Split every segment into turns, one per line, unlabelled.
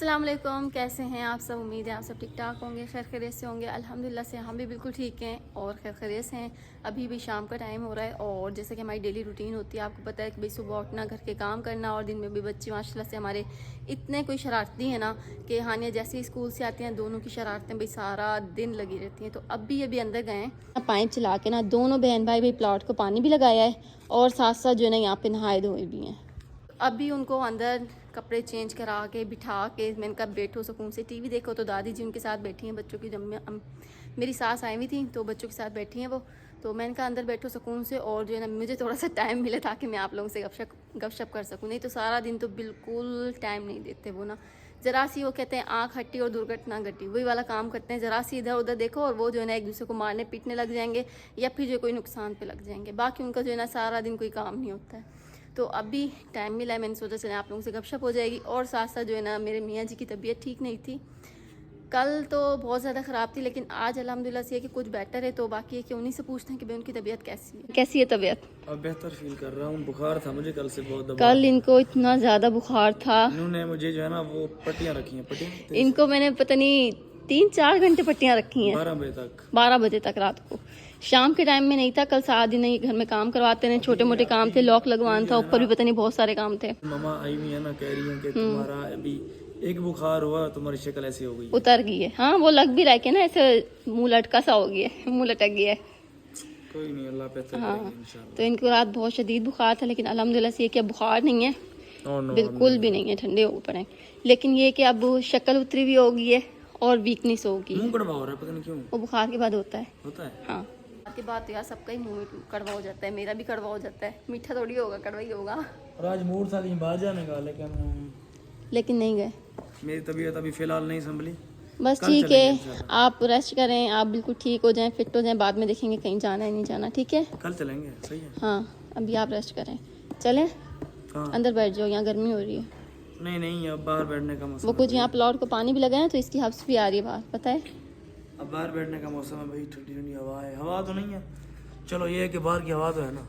अस्सलाम वालेकुम, कैसे हैं आप सब। उम्मीद है आप सब ठीक ठाक होंगे, खैर खैरियत से होंगे। अल्हम्दुलिल्लाह से हम भी बिल्कुल ठीक हैं और खैर खैरियत से हैं। अभी भी शाम का टाइम हो रहा है और जैसे कि हमारी डेली रूटीन होती है, आपको पता है कि भाई सुबह उठना, घर के काम करना और दिन में भी बच्चे माशाल्लाह से हमारे इतने कोई शरारती हैं ना कि हानिया जैसे ही स्कूल से आती हैं दोनों की शरारतें भाई सारा दिन लगी रहती हैं। तो अभी अंदर गए हैं पाइप चला के ना, दोनों बहन भाई प्लॉट को पानी भी लगाया है और साथ साथ जो है ना यहाँ पे नहाए धोए भी हैं। अभी उनको अंदर कपड़े चेंज करा के बिठा के मैंने कहा बैठो सुकून से टीवी देखो। तो दादी जी उनके साथ बैठी हैं बच्चों की, जब मेरी सास आई हुई थी तो बच्चों के साथ बैठी हैं वो। तो मैंने कहा अंदर बैठो सुकून से और जो है ना मुझे थोड़ा सा टाइम मिले ताकि मैं आप लोगों से गपशप कर सकूँ। नहीं तो सारा दिन तो बिल्कुल टाइम नहीं देते वो ना। ज़रा सी वो कहते हैं आँख हट्टी और दुर्घटना घटी, वही वाला काम करते हैं। ज़रा सी इधर उधर देखो और वो जो है ना एक दूसरे को मारने पीटने लग जाएंगे या फिर जो कोई नुकसान पे लग जाएंगे। बाकी उनका जो है ना सारा दिन कोई काम नहीं होता है। तो अभी टाइम मिला है, मैंने सोचा चले आप लोगों से गपशप हो जाएगी। और साथ साथ जो है ना मेरे मियाँ जी की तबीयत ठीक नहीं थी, कल तो बहुत ज़्यादा ख़राब थी, लेकिन आज अल्हम्दुलिल्लाह से कि कुछ बेटर है। तो बाकी है कि उन्हीं से पूछते हैं कि भाई उनकी तबीयत कैसी है तबीयत।
अब बेहतर फील कर रहा हूँ। बुखार था मुझे कल से बहुत दबा।
कल इनको इतना ज़्यादा बुखार था,
इन्होंने मुझे जो है ना वो पट्टियाँ रखी हैं, पट्टियाँ
इनको मैंने पता नहीं 3-4 घंटे पट्टियाँ रखी हैं
12
बजे तक रात को। शाम के टाइम में नहीं था, कल सारा दिन नहीं, घर में काम करवाते रहे, छोटे मोटे काम थे, लॉक लगवाना था, ऊपर भी पता नहीं बहुत सारे काम थे।
मामा आई हुई है ना, कह रही है कि तुम्हारा अभी एक बुखार हुआ, तुम्हारी शक्ल ऐसी हो गई,
उतर गई है। हाँ वो लग भी रहा है ना, ऐसे मुंह लटका सा हो गया है, मुंह लटक गया है।
कोई नहीं, अल्लाह बेहतर करेगा इंशाल्लाह।
तो इनको रात बहुत शदीद बुखार था, लेकिन अल्हम्दुलिल्लाह से क्या बुखार नहीं है, बिल्कुल भी नहीं है, ठंडे हो पड़े। लेकिन ये कि अब शक्ल उतरी भी होगी है और वीकनेस होगी।
मुंह कड़वा हो रहा है, पता नहीं क्यों।
वो बुखार के बाद होता है
हाँ।
के बाद तो यार सबका ही मुंह कड़वा हो जाता है, मेरा भी कड़वा हो जाता है। मीठा थोड़ी होगा, कड़वा ही होगा।
और आज मूड था कहीं बाहर जाने का,
लेकिन नहीं गए।
मेरी तबीयत अभी फिलहाल नहीं संभली।
बस ठीक है, आप रेस्ट करें, आप बिल्कुल ठीक हो जाएं, फिट हो जाएं, बाद में देखेंगे कहीं जाना है नहीं जाना। ठीक है,
कल चलेंगे, सही है।
हाँ अभी आप रेस्ट करें, चलें।
हाँ।
अंदर बैठ जाओ, यहाँ गर्मी हो रही है।
नहीं, अब बाहर बैठने का मौसम।
वो कुछ यहाँ प्लॉट को पानी भी लगाए तो इसकी हफ्स भी आ रही है बाहर, पता है।
अब बाहर बैठने का मौसम है भाई, ठंडी ठंडी हवा है। हवा तो नहीं है, चलो ये है कि बाहर की हवा तो है ना।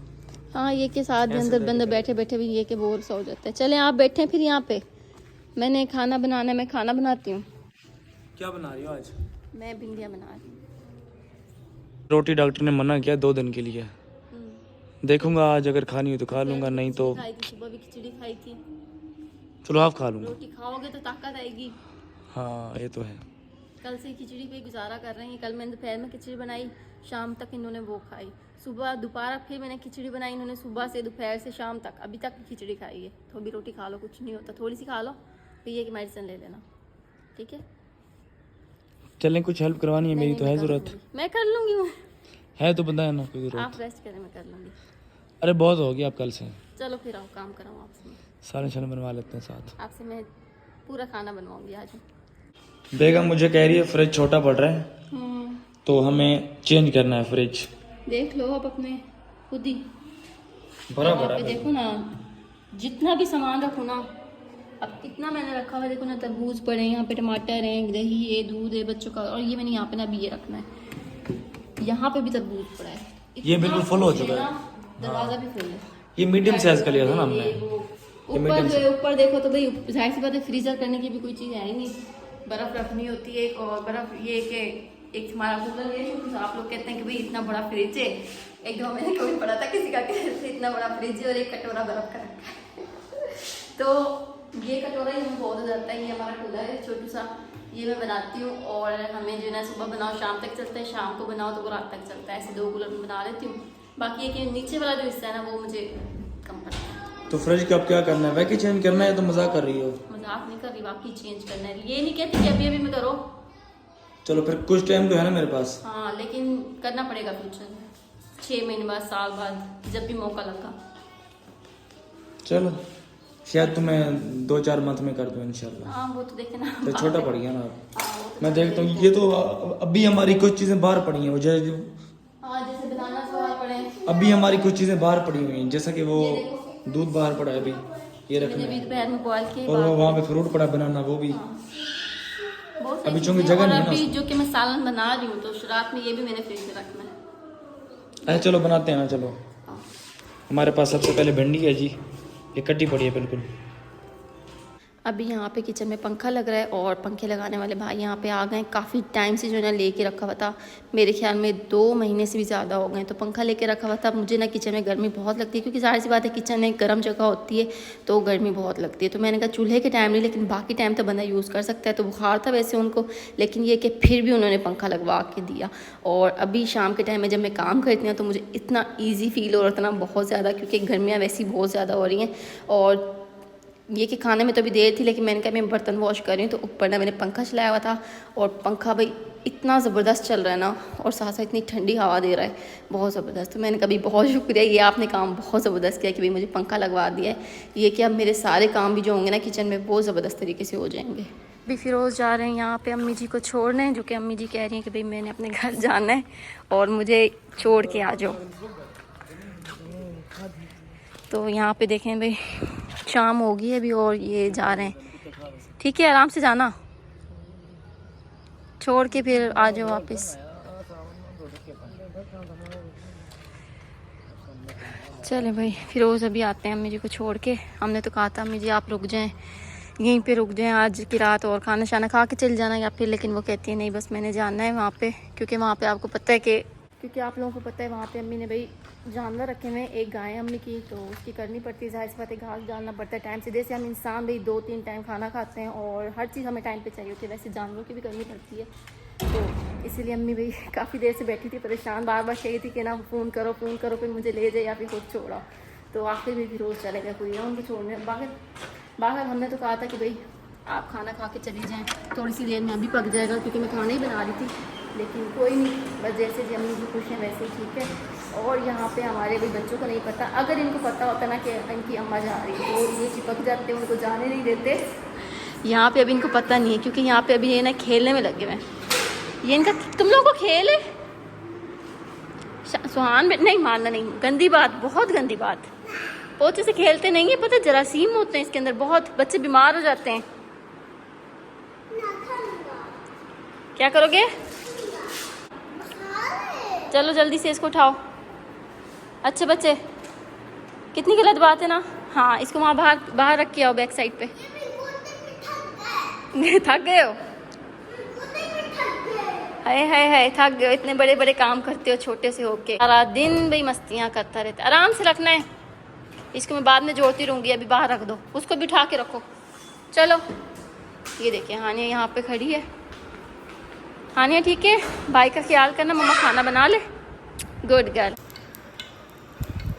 हाँ ये के साथ भी अंदर बैठे बैठे भी ये के बोर सा हो जाता है। चलें आप बैठे फिर यहाँ पे, मैंने खाना बनाना है, मैं खाना बनाती हूँ।
क्या बना रही हो आज?
मैं भिंडियाँ बना रही हूँ।
रोटी डॉक्टर ने मना किया 2 दिन के लिए। देखूंगा आज अगर खानी हो तो खा लूंगा, नहीं तो
खाई थी, सुबह भी खिचड़ी खाई थी।
चलो आप खा लूंगा।
रोटी खाओगे तो ताकत आएगी।
हाँ ये तो है।
कल से खिचड़ी पे गुजारा कर रहे हैं। कल मैंने दोपहर में खिचड़ी बनाई, शाम तक इन्होंने वो खाई। सुबह दोपहर फिर मैंने खिचड़ी बनाई, इन्होंने सुबह से दोपहर से शाम तक अभी तक खिचड़ी खाई है। तो भी रोटी खा लो, कुछ नहीं होता, थोड़ी सी खा लो, फिर ये कि मेडिसिन ले लेना, ठीक है।
चलें, कुछ हेल्प करवानी है मेरी तो है ज़रूरत।
मैं कर लूँगी,
है तो बता है ना कोई ज़रूरत।
आप रेस्ट करें, मैं कर लूँगी।
अरे बहुत हो गया आप कल से।
चलो फिर आओ काम कराऊँ आपसे,
सारे छल बनवा लेते हैं साथ।
आपसे मैं पूरा खाना बनवाऊँगी आज।
बेगम मुझे कह रही है फ्रिज छोटा पड़ रहा है, तो हमें चेंज करना है फ्रिज।
देख लो आप अपने खुद ही
बराबर
देखो ना, जितना भी सामान रखो ना, अब कितना मैंने रखा हुआ है। देखो ना, तरबूज पड़े हैं यहाँ पे, टमाटर हैं, दही है, दूध है बच्चों का, और ये मैंने यहाँ पे ना अभी ये रखना है, यहाँ पे भी तरबूज पड़ा है।
ये बिल्कुल फुल हो चुका है,
दरवाजा भी फुल है।
ये मीडियम साइज का लिया था ना हमने।
ऊपर जो है, ऊपर देखो तो भाई जाहिर सी बात है, फ्रीजर करने की भी कोई चीज़ है ही नहीं, बर्फ़ रखनी होती है। और बर्फ़ ये कि एक हमारा कूलर है, तो आप लोग कहते हैं कि भाई इतना बड़ा फ्रिज है। एक दो मैंने कभी पढ़ा था किसी का कि इतना बड़ा फ्रिज है और एक कटोरा बर्फ़ का रखा है। तो ये कटोरा ही हमें बहुत हो जाता है। ये हमारा कूलर है छोटू सा, ये मैं बनाती हूँ और हमें जो है ना सुबह बनाओ शाम तक चलता है, शाम को बनाओ तो वो रात तक चलता है। ऐसे 2 कूलर में बना लेती हूँ। बाकी ये कि नीचे वाला जो हिस्सा है ना वो मुझे कम पड़ता है।
तो फ्रिज का अब क्या करना है, वैक्यूम चेंज करना है? तो मजाक कर रही हो?
मजाक नहीं कर रही, बाकी चेंज करना है। ये नहीं कहती कि अभी अभी में करो।
चलो फिर कुछ टाइम तो है ना मेरे पास।
हाँ लेकिन करना पड़ेगा फ्यूचर में, 6 महीने बाद, साल बाद, जब भी मौका लगा।
चलो शायद तुम्हें 2-4 मंथ में कर दूँ इंशाल्लाह।
हाँ वो तो देखे ना,
तो छोटा पड़ गया ना।
तो
मैं देखता हूँ, ये तो अभी हमारी कुछ चीज़ें बाहर पड़ी हैं,
जैसे बनाना सवाल पड़े,
अभी हमारी कुछ चीज़ें बाहर पड़ी हुई हैं, जैसा कि वो दूध बाहर पड़ा है अभी, ये रखना है।
दोपहर में बॉयल किए,
और वहाँ पे फ्रूट पड़ा बनाना, वो भी
बहुत
अभी चूंकि जगह नहीं है ना।
अभी जो कि मैं सालन बना रही हूँ, तो रात में ये भी मैंने फ्रिज में रखना है।
अरे चलो बनाते हैं ना, चलो। हमारे पास सबसे पहले भिंडी है जी, ये कटी पड़ी है बिल्कुल।
अभी यहाँ पे किचन में पंखा लग रहा है और पंखे लगाने वाले भाई यहाँ पे आ गए। काफ़ी टाइम से जो है ना लेके रखा हुआ था, मेरे ख्याल में 2 महीने से भी ज़्यादा हो गए। तो पंखा लेके रखा हुआ था। मुझे ना किचन में गर्मी बहुत लगती है, क्योंकि ज़ाहिर सी बात है किचन में गर्म जगह होती है तो गर्मी बहुत लगती है। तो मैंने कहा चूल्हे के टाइम नहीं, लेकिन बाकी टाइम तो बंदा यूज़ कर सकता है। तो बुखार था वैसे उनको, लेकिन ये कि फिर भी उन्होंने पंखा लगवा के दिया। और अभी शाम के टाइम में जब मैं काम करती हूँ तो मुझे इतना ईजी फील हो रहा था ना, बहुत ज़्यादा, क्योंकि गर्मियाँ वैसी बहुत ज़्यादा हो रही हैं। और ये कि खाने में तो अभी देर थी, लेकिन मैंने कहा मैं बर्तन वॉश कर रही हूँ, तो ऊपर ना मैंने पंखा चलाया हुआ था। और पंखा भाई इतना ज़बरदस्त चल रहा है ना, और साथ साथ इतनी ठंडी हवा दे रहा है, बहुत ज़बरदस्त। तो मैंने कहा भाई बहुत शुक्रिया, ये आपने काम बहुत ज़बरदस्त किया कि भाई मुझे पंखा लगवा दिया है। ये कि अब मेरे सारे काम भी जो होंगे ना किचन में, वो ज़बरदस्त तरीके से हो जाएंगे। अभी फिरोज़ जा रहे हैं यहाँ पे अम्मी जी को छोड़ने, जो कि अम्मी जी कह रही हैं कि भाई मैंने अपने घर जाना है और मुझे छोड़ के आ जाओ। तो यहाँ पे देखें भाई शाम होगी अभी और ये जा रहे हैं। ठीक है, आराम से जाना, छोड़ के फिर आ जाओ वापस। चले भाई फिरोज़ अभी आते हैं अम्मी जी को छोड़ के। हमने तो कहा था अम्मी जी आप रुक जाएं, यहीं पे रुक जाएं आज की रात, और खाना शाना खा के चल जाना या फिर, लेकिन वो कहती है नहीं बस मैंने जाना है वहाँ पे, क्योंकि वहाँ पे आपको पता है कि, क्योंकि आप लोगों को पता है वहाँ पे अम्मी ने भाई जानवर रखे हुए हैं, एक गाय अम्मी की, तो उसकी करनी पड़ती है, ज़ाहिर सी बात है घास डालना पड़ता है टाइम से। जैसे हम इंसान भाई 2-3 टाइम खाना खाते हैं और हर चीज़ हमें टाइम पे चाहिए होती है, वैसे जानवरों की भी करनी पड़ती है। तो इसीलिए अम्मी भाई काफ़ी देर से बैठी थी परेशान, बार बार कही थी कि ना फ़ोन करो फिर मुझे ले जाए या फिर खुद छोड़ो। तो आखिर में भी रोज़ चले गए, कोई ना उनको छोड़ने। बाहर हमने तो कहा था कि भाई आप खाना खा के चली जाएँ, थोड़ी सी देर में अभी पक जाएगा, क्योंकि मैं खाना ही बना रही थी। लेकिन कोई नहीं, बस जैसे अम्मी जी खुश हैं वैसे ही ठीक है। और यहाँ पे हमारे भी बच्चों को नहीं पता, अगर इनको पता होता ना कि इनकी अम्मा जा रही है तो ये चिपक जाते, उनको जाने नहीं देते। यहाँ पे अभी इनको पता नहीं है, क्योंकि यहाँ पे अभी ये ना खेलने में लगे हुए हैं। ये इनका तुम लोगों को खेल है, सुहान में नहीं मारना, नहीं, गंदी बात, बहुत गंदी बात। पोचे से खेलते नहीं है, पता जरासीम होते हैं इसके अंदर, बहुत बच्चे बीमार हो जाते हैं। क्या करोगे? चलो जल्दी से इसको उठाओ। अच्छे बच्चे, कितनी गलत बात है ना। हाँ, इसको वहाँ बाहर रख के आओ बैक साइड पे। थक गए हो? हाय हाय हाय, थक गए हो, इतने बड़े बड़े काम करते हो छोटे से होके, सारा दिन भाई मस्तियाँ करता रहता। आराम से रखना है इसको, मैं बाद में जोड़ती रहूँगी, अभी बाहर रख दो, उसको भी उठा के रखो। चलो, ये देखिए हानिया यहाँ पे खड़ी है। हानिया ठीक है, भाई का ख्याल करना, मम्मा खाना बना ले। Good girl.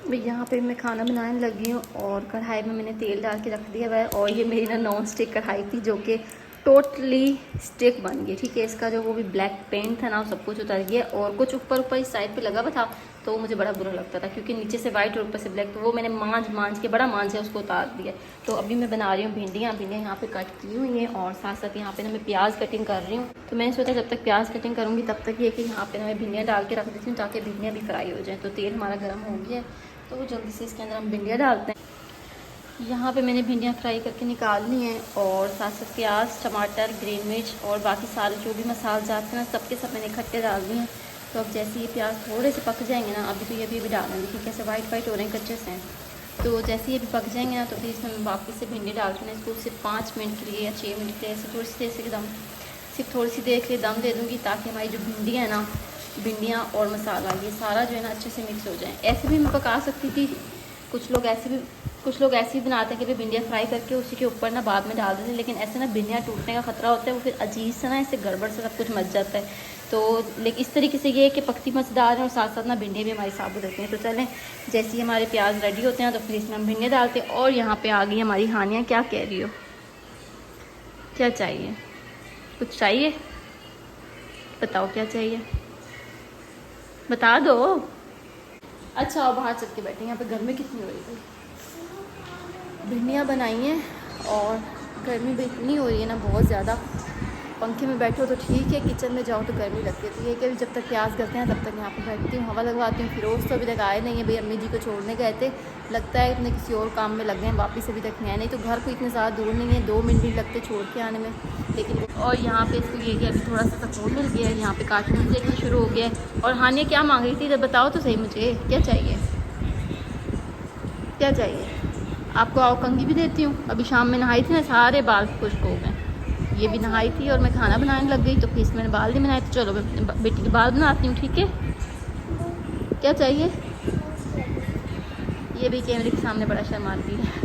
भाई यहाँ पे मैं खाना बनाने लगी हूँ और कढ़ाई में मैंने तेल डाल के रख दिया हुआ है। और ये मेरी ना नॉन स्टिक कढ़ाई थी, जो कि टोटली स्टिक बन गई। ठीक है, इसका जो वो भी ब्लैक पेंट था ना, वो सब कुछ उतर गया। और कुछ ऊपर इस साइड पे लगा हुआ था, तो मुझे बड़ा बुरा लगता था, क्योंकि नीचे से वाइट और ऊपर से ब्लैक, तो वो मैंने मांझ के बड़ा मांझ है उसको उतार दिया। तो अभी मैं बना रही हूँ भिंडियाँ यहाँ पे कट की हुई हैं, और साथ साथ यहाँ पे ना मैं प्याज कटिंग कर रही हूँ। तो मैंने सोचा जब तक प्याज कटिंग करूँगी तब तक ये कि यहाँ पे ना मैं भिंडियाँ डाल के रख देती हूँ, ताकि भिंडियाँ भी फ्राई हो जाएँ। तो तेल हमारा गर्म हो गया है, तो जल्दी से इसके अंदर हम भिंडियाँ डालते हैं। यहाँ पे मैंने भिंडियाँ फ्राई करके निकाल ली हैं, और साथ साथ प्याज, टमाटर, ग्रीन मिर्च और बाकी सारे जो भी मसाले जाते हैं ना, सबके सब मैंने इकट्ठे डाल दिए हैं। तो अब जैसे ये प्याज थोड़े से पक जाएंगे ना, अभी तो ये भी डालेंगे, ठीक है, कैसे वाइट हो रहे हैं कच्चे से हैं। तो जैसे ये भी पक जाएंगे ना, तो फिर इसमें वापस से भिंडी डालते हैं, इसको सिर्फ 5 मिनट के लिए या 6 मिनट के लिए ऐसे थोड़ी सी देर से सिर्फ थोड़ी सी देर के लिए दम दे दूँगी, ताकि हमारी जो भिंडियाँ हैं ना, भिंडियाँ और मसाला ये सारा जो है ना अच्छे से मिक्स हो जाए। ऐसे भी मैं पका सकती थी, कुछ लोग ऐसे भी बनाते हैं कि भाई भिंडियाँ फ्राई करके उसी के ऊपर ना बाद में डाल देते हैं, लेकिन ऐसे ना भिंडियाँ टूटने का खतरा होता है, वो फिर अजीब से ना ऐसे गड़बड़ से सब कुछ मच जाता है। तो लेकिन इस तरीके से ये है कि पकती मज़ेदार है, और साथ साथ ना भिंडियाँ भी हमारी साबुत रहती हैं। तो चलें, जैसे ही हमारे प्याज रेडी होते हैं तो फिर इसमें हम भिंडियाँ डालते हैं। और यहाँ पे आ गई हमारी हानिया। क्या कह रही हो, क्या चाहिए? कुछ चाहिए? बताओ क्या चाहिए, बता दो। अच्छा आओ बाहर चल के बैठे, यहाँ पे गर्मी कितनी हो रही है। भिंडियाँ बनाई हैं और गर्मी भी इतनी हो रही है ना, बहुत ज़्यादा। पंखे में बैठो तो ठीक है, किचन में जाओ तो गर्मी लगती है। तो ये कि जब तक प्याज गलते हैं तब तक यहाँ पे बैठती हूँ, हवा लगवाती हूँ। फिरोज़ तो अभी तक आए नहीं है, भाई अम्मी जी को छोड़ने गए थे, लगता है इतने किसी और काम में लग गए हैं, वापस अभी तक नहीं आए। नहीं तो घर को इतने ज़्यादा दूर नहीं है, 2 मिनट भी लगते छोड़ के आने में, लेकिन। और यहाँ पे इसको ये कि अभी थोड़ा सा सकून मिल गया है, यहाँ पे कार्टून देखना शुरू हो गया है। और हानिया क्या मांग रही थी, जब बताओ तो सही मुझे, क्या चाहिए, क्या चाहिए? आपको आओ कंघी भी देती हूँ। अभी शाम में नहाई थी ना, सारे बाल खुश्क हो गए। ये भी नहाई थी और मैं खाना बनाने लग गई, तो फिर मैंने बाल नहीं बनाए। तो चलो मैं बेटी के बाल बनाती हूँ, ठीक है। क्या चाहिए? ये भी कैमरे के सामने बड़ा शर्माती है।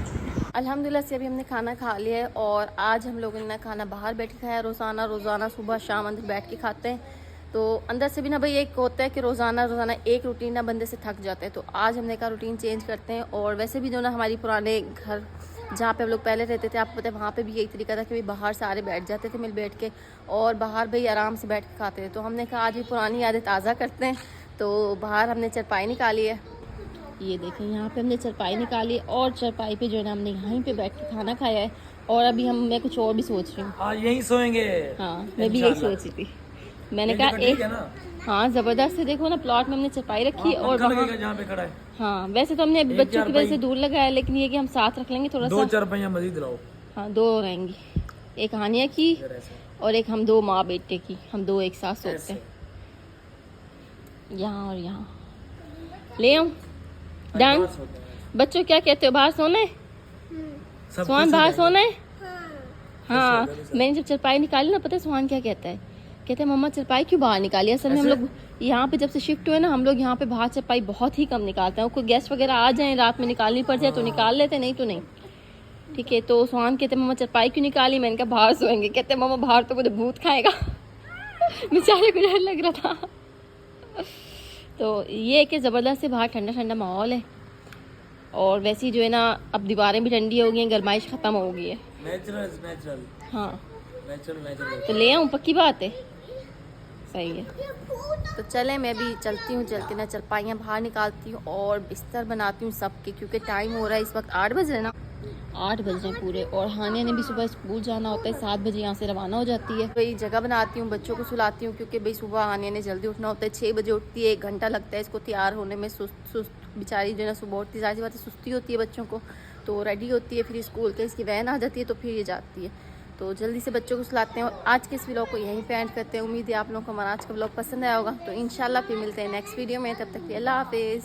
अल्हम्दुलिल्लाह से अभी हमने खाना खा लिया है और आज हम लोगों ने खाना बाहर बैठ के खाया। रोज़ाना सुबह शाम अंदर बैठ के खाते हैं, तो अंदर से भी ना भाई एक होता है कि रोज़ाना एक रूटीन ना बंदे से थक जाता है। तो आज हमने कहा रूटीन चेंज करते हैं। और वैसे भी जो ना हमारी पुराने घर जहाँ पे हम लोग पहले रहते थे, आपको पता है वहाँ पे भी यही तरीका था कि भाई बाहर सारे बैठ जाते थे मिल बैठ के, और बाहर भाई आराम से बैठ के खाते थे। तो हमने कहा आज भी पुरानी यादें ताज़ा करते हैं। तो बाहर हमने चारपाई निकाली है, ये देखें यहाँ पे हमने चारपाई निकाली और चारपाई पे जो है ना हमने यहीं पे बैठ के खाना खाया है। और अभी मैं कुछ और भी सोच रही हूँ।
हाँ यहीं सोएंगे।
हाँ मैं भी यही सोच रही थी। मैंने कहा एक हाँ ज़बरदस्त है। देखो ना प्लॉट में हमने चारपाई रखी और
जहाँ पे खड़ा है।
हाँ वैसे तो हमने बच्चों की वजह से दूर लगाया, लेकिन ये कि हम साथ रख लेंगे थोड़ा सा।
2 चारपाइयाँ मजीद लाओ।
हाँ 2 रहेंगी, एक हानिया की और एक हम 2 माँ बेटे की, हम 2 एक साथ सोते हैं। यहाँ और यहाँ ले आऊँ डन। बच्चों क्या कहते हो, बाहर सोना है? सुहान बाहर सोना है? हाँ मैंने जब चारपाई निकाली ना, पता है सुहान क्या कहता है? कहते हैं मम्मा चारपाई क्यों बाहर निकाली? असल में हम लोग यहाँ पे जब से शिफ्ट हुए ना, हम लोग यहाँ पे बाहर चारपाई बहुत ही कम निकालते हैं। कोई गेस्ट वगैरह आ जाए, रात में निकालनी पड़ जाए तो निकाल लेते, नहीं तो नहीं। ठीक है, तो सुहान कहते हैं मम्मा चारपाई क्यों निकाली? मैंने कहा बाहर सोएंगे। कहते हैं मम्मा बाहर तो मुझे भूत खाएगा। बेचारे को डर लग रहा था। तो ये है कि ज़बरदस्त से बाहर ठंडा ठंडा माहौल है, और वैसे ही जो है ना अब दीवारें भी ठंडी हो गई हैं, गर्माइश ख़त्म हो गई है।
नेचुरल
हाँ
नेचुरल।
तो ले आऊँ, पक्की बात है। सही है, तो चले मैं भी चलती हूँ, चल के ना चारपाइयाँ बाहर निकालती हूँ और बिस्तर बनाती हूँ सबके, क्योंकि टाइम हो रहा है इस वक्त 8 बज रहे ना, 8 बज रहे हैं पूरे। और हानिया ने भी सुबह स्कूल जाना होता है, 7 बजे यहाँ से रवाना हो जाती है। भाई जगह बनाती हूँ, बच्चों को सुलाती हूँ, क्योंकि भाई सुबह हानिया ने जल्दी उठना होता है। 6 बजे उठती है, 1 घंटा लगता है इसको तैयार होने में। सुस्त बेचारी जो है ना सुबह उठती है, ज़ाहिर बात है सुस्ती होती है बच्चों को, तो रेडी होती है, फिर स्कूल के इसकी वैन आ जाती है, तो फिर ये जाती है। तो जल्दी से बच्चों को सुलाते हैं। और आज के इस व्लॉग को यहीं पे एंड करते हैं। उम्मीद है आप लोगों को हमारा आज का व्लॉग पसंद आया होगा। तो इंशाल्लाह फिर मिलते हैं नेक्स्ट वीडियो में, तब तक के लिए अल्लाह हाफिज़।